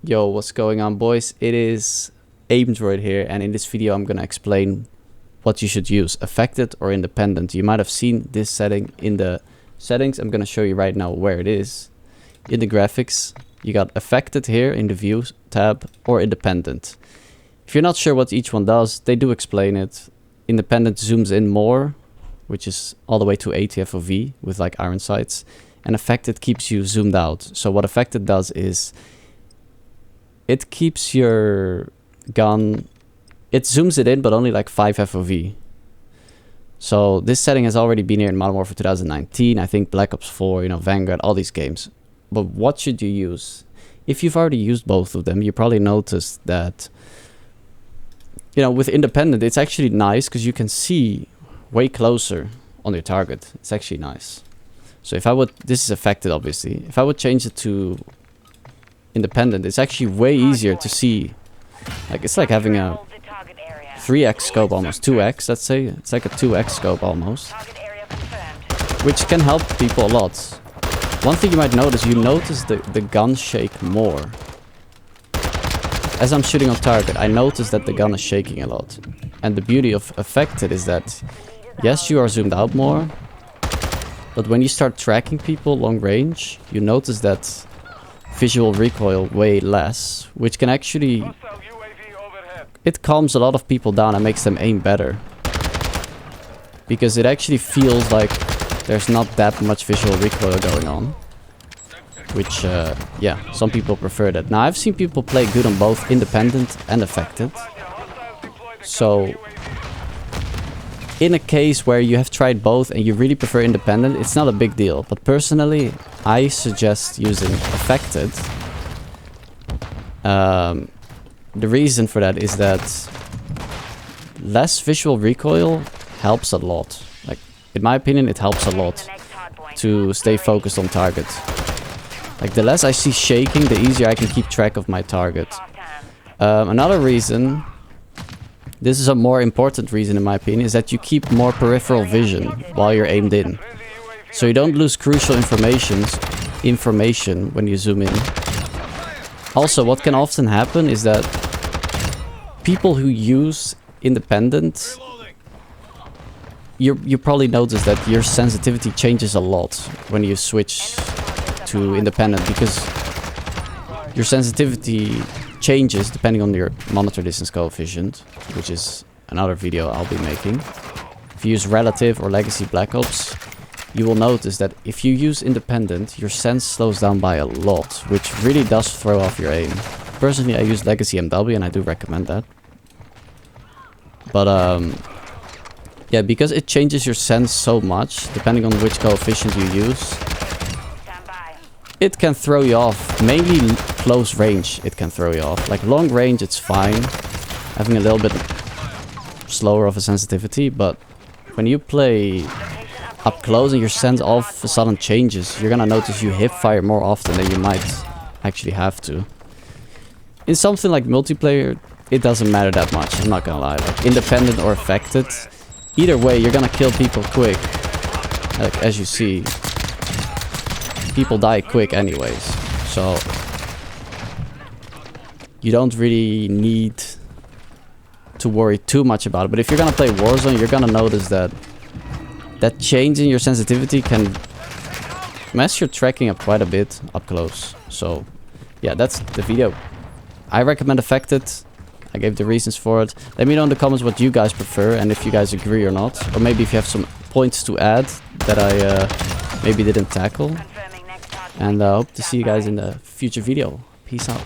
Yo, what's going on, boys? It is Aimdroid here, and in this video I'm gonna explain what you should use, affected or independent. You might have seen this setting in the settings. I'm gonna show you right now where it is. In the graphics, you got affected here in the views tab, or independent. If you're not sure what each one does, they do explain it. Independent zooms in more, which is all the way to 80 FOV with like iron sights, and affected keeps you zoomed out. So what affected does is it keeps your gun, it zooms it in, but only like 5 FOV. So this setting has already been here in Modern Warfare 2019, I think Black Ops 4, you know, Vanguard, all these games. But what should you use? If you've already used both of them, you probably noticed that, you know, with independent, it's actually nice because you can see way closer on your target. It's actually nice. So if I would, this is affected obviously, if I would change it to independent, it's actually way easier to see. Like, it's like having a 3x scope almost, 2x, let's say. It's like a 2x scope almost, which can help people a lot. One thing you might notice, you notice the gun shake more. As I'm shooting on target, I notice that the gun is shaking a lot. And the beauty of affected is that, yes, you are zoomed out more, but when you start tracking people long range, you notice that visual recoil way less, which can actually, it calms a lot of people down and makes them aim better, because it actually feels like there's not that much visual recoil going on, which yeah, some people prefer that. Now I've seen people play good on both independent and affected, so in a case where you have tried both and you really prefer independent, it's not a big deal. But personally, I suggest using affected. The reason for that is that less visual recoil helps a lot. Like, in my opinion, it helps a lot to stay focused on target. Like, the less I see shaking, the easier I can keep track of my target. Another reason, this is a more important reason in my opinion, is that you keep more peripheral vision while you're aimed in. So you don't lose crucial information when you zoom in. Also, what can often happen is that people who use independent, you probably notice that your sensitivity changes a lot when you switch to independent, because your sensitivity changes depending on your monitor distance coefficient, which is another video I'll be making. If you use relative or legacy Black Ops, you will notice that if you use independent, your sense slows down by a lot, which really does throw off your aim. Personally, I use legacy MW and I do recommend that. But yeah, because it changes your sense so much depending on which coefficient you use, it can throw you off. Mainly close range it can throw you off. Like long range it's fine, having a little bit slower of a sensitivity, but when you play up close and your sense all of a sudden changes, you're gonna notice you hip fire more often than you might actually have to. In something like multiplayer, it doesn't matter that much, I'm not gonna lie. Like independent or affected, either way you're gonna kill people quick. Like, as you see, people die quick anyways, so you don't really need to worry too much about it. But if you're gonna play Warzone, you're gonna notice that that change in your sensitivity can mess your tracking up quite a bit up close. So yeah, that's the video. I recommend affected. I gave the reasons for it. Let me know in the comments what you guys prefer and if you guys agree or not, or maybe if you have some points to add that I maybe didn't tackle. And I hope to see you guys in the future video. Peace out.